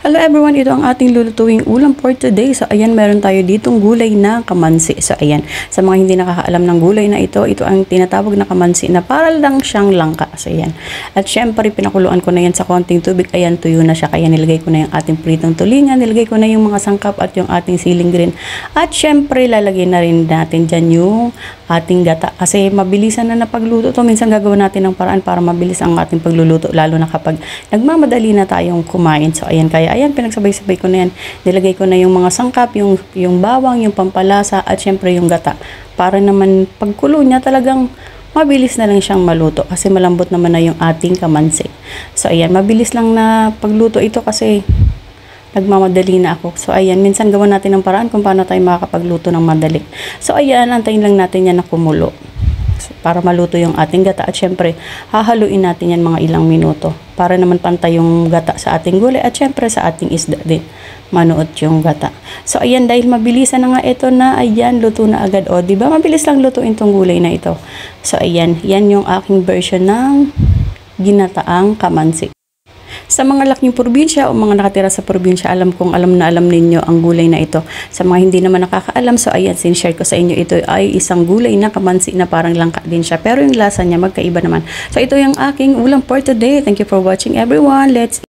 Hello everyone, ito ang ating lulutuing ulam for today. So ayan, meron tayo ditong gulay na kamansi. So ayan, sa mga hindi nakakaalam ng gulay na ito ang tinatawag na kamansi na para lang siyang langka. So ayan, at syempre pinakuluan ko na yan sa konting tubig. Ayan, tuyo na siya, kaya nilagay ko na yung ating pritong tulingan, nilagay ko na yung mga sangkap at yung ating siling green. At syempre lalagay na rin natin dyan yung ating gata, kasi mabilisan na pagluto to. Minsan gagawin natin ng paraan para mabilis ang ating pagluluto, lalo na kapag nagmamadali na tayong kumain. So ayan, kaya ayan, pinagsabay-sabay ko na yan. Nilagay ko na yung mga sangkap, yung bawang, yung pampalasa, at syempre yung gata. Para naman pagkulo niya talagang mabilis na lang siyang maluto, kasi malambot naman na yung ating kamansi. So ayan, mabilis lang na pagluto ito kasi nagmamadali na ako. So ayan, minsan gawa natin ng paraan kung paano tayo makakapagluto ng madali. So ayan, antayin lang natin yan na kumulo para maluto yung ating gata, at syempre hahaluin natin yan mga ilang minuto para naman pantay yung gata sa ating gulay, at syempre sa ating isda din manuot yung gata. So ayan, dahil mabilisan na nga ito na, ayan, luto na agad. O diba, mabilis lang lutuin tong gulay na ito. So ayan, yan yung aking version ng ginataang kamansi. Sa mga laking probinsya o mga nakatira sa probinsya, alam na alam ninyo ang gulay na ito. Sa mga hindi naman nakakaalam, so ayan, sinishare ko sa inyo, ito ay isang gulay na kamansi na parang langka din siya, pero yung lasa niya magkaiba naman. So ito yung aking ulam for today. Thank you for watching everyone. Let's